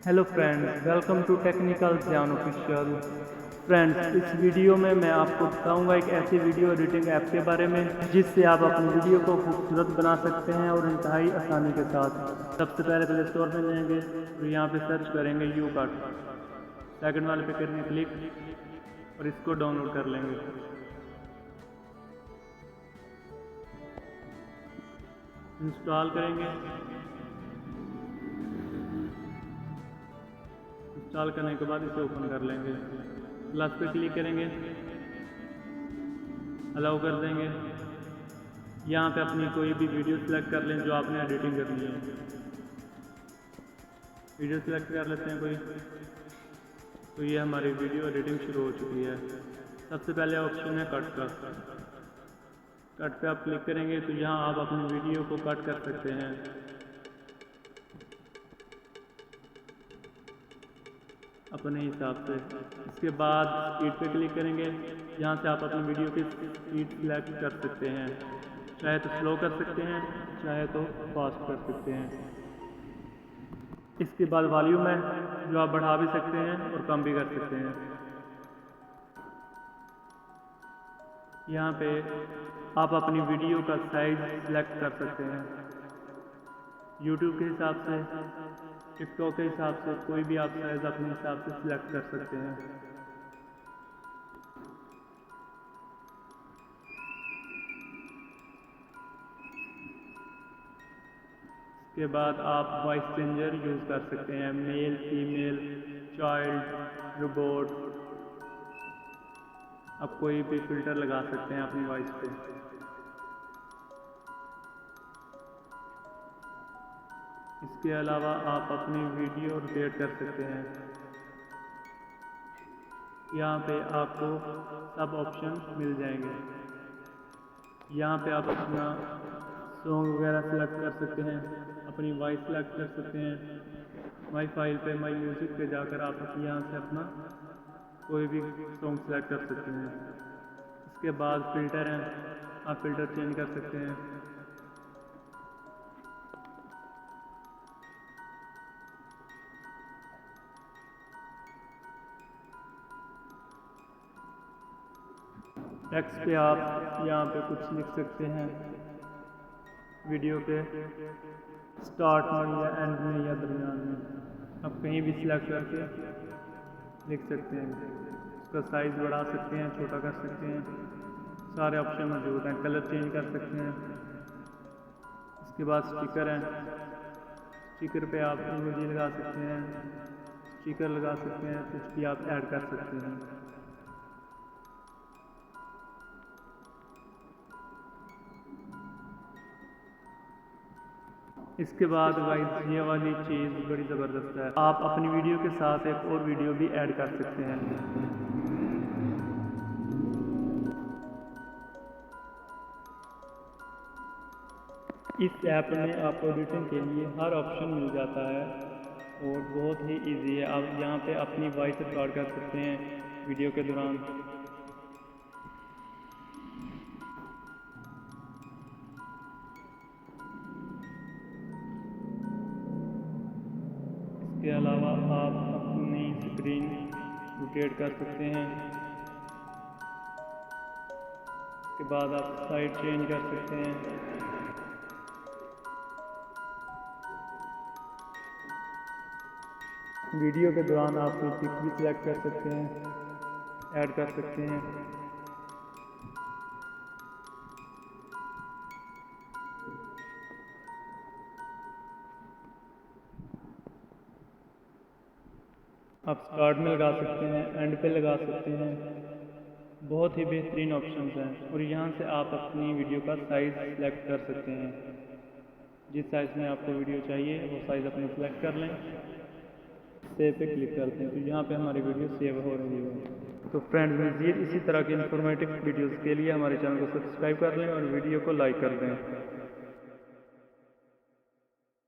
Hello friends, welcome to technical Dhyan official. Friends, इस video में मैं आपको बताऊंगा एक ऐसी वीडियो एडिटिंग ऐप के बारे में जिससे आप अपनी वीडियो को खूबसूरत बना सकते हैं और इंतहाई आसानी के साथ। सबसे पहले प्ले स्टोर में जाएंगे और यहाँ पे सर्च करेंगे यू कट। सेकंड वाले पे करेंगे क्लिक और इसको डाउनलोड कर लेंगे। इंस्टॉल करेंगे। इंस्टॉल करने के बाद इसे ओपन कर लेंगे। प्लस पे क्लिक करेंगे, अलाउ कर देंगे। यहाँ पे अपनी कोई भी वीडियो सेलेक्ट कर लें जो आपने एडिटिंग करनी है। वीडियो सेलेक्ट कर लेते हैं कोई, तो ये हमारी वीडियो एडिटिंग शुरू हो चुकी है। सबसे पहले ऑप्शन है कट का। कट पे आप क्लिक करेंगे तो यहाँ आप अपनी वीडियो को कट कर सकते हैं। अपने हिसाब से। इसके बाद स्पीड पे क्लिक करेंगे। यहाँ से आप अपनी वीडियो की स्पीड सिलेक्ट कर सकते हैं, चाहे तो स्लो कर सकते हैं, चाहे तो फास्ट कर सकते हैं। इसके बाद वॉल्यूम है जो आप बढ़ा भी सकते हैं और कम भी कर सकते हैं। यहाँ पे आप अपनी वीडियो का साइज सिलेक्ट कर सकते हैं, यूट्यूब के हिसाब से, टिकटॉक के हिसाब से, कोई भी आप साइज अपने हिसाब से सिलेक्ट कर सकते हैं। इसके बाद आप वॉइस चेंजर यूज़ कर सकते हैं, मेल, फीमेल, चाइल्ड, रोबोट। आप कोई भी फिल्टर लगा सकते हैं अपनी वॉइस पे। इसके अलावा आप अपनी वीडियो रोटेट कर सकते हैं। यहाँ पे आपको सब ऑप्शन मिल जाएंगे। यहाँ पे आप अपना सॉन्ग वगैरह सेलेक्ट कर सकते हैं, अपनी वॉइस सेलेक्ट कर सकते हैं। माई फाइल पे, माई म्यूज़िक पे जाकर आप यहाँ से अपना कोई भी सॉन्ग सेलेक्ट कर सकते हैं। इसके बाद फ़िल्टर हैं, आप फ़िल्टर चेंज कर सकते हैं। टेक्स्ट पे आप यहाँ पे कुछ लिख सकते हैं, वीडियो के स्टार्ट में या एंड में या दरमियान में आप कहीं भी सिलेक्ट करके लिख सकते हैं। उसका साइज़ बढ़ा सकते हैं, छोटा कर सकते हैं, सारे ऑप्शन मौजूद हैं। कलर चेंज कर सकते हैं। इसके बाद स्टिकर हैं, स्टिकर पे आप इमोजी लगा सकते हैं, स्टिकर लगा सकते हैं, कुछ भी आप ऐड कर सकते हैं। इसके बाद गाइस ये वाली चीज़ बड़ी ज़बरदस्त है, आप अपनी वीडियो के साथ एक और वीडियो भी ऐड कर सकते हैं। इस ऐप में आपको एडिटिंग के लिए हर ऑप्शन मिल जाता है और बहुत ही इजी है। आप यहाँ पे अपनी वॉइस रिकॉर्ड कर सकते हैं वीडियो के दौरान। इसके अलावा आप अपनी स्क्रीन रोटेट कर सकते हैं। इसके बाद आप साइड चेंज कर सकते हैं। वीडियो के दौरान आप कोई पिक भी सिलेक्ट कर सकते हैं, ऐड कर सकते हैं। आप स्टार्ट में लगा सकते हैं, एंड पे लगा सकते हैं। बहुत ही बेहतरीन ऑप्शंस हैं और यहाँ से आप अपनी वीडियो का साइज़ सेलेक्ट कर सकते हैं। जिस साइज़ में आपको वीडियो चाहिए वो साइज़ अपने सेलेक्ट कर लें, सेव पे क्लिक करते हैं तो यहाँ पे हमारी वीडियो सेव हो रही है। तो फ्रेंड्स, मज़ीद इसी तरह की इन्फॉर्मेटिव वीडियोज़ के लिए हमारे चैनल को सब्सक्राइब कर लें और वीडियो को लाइक कर दें।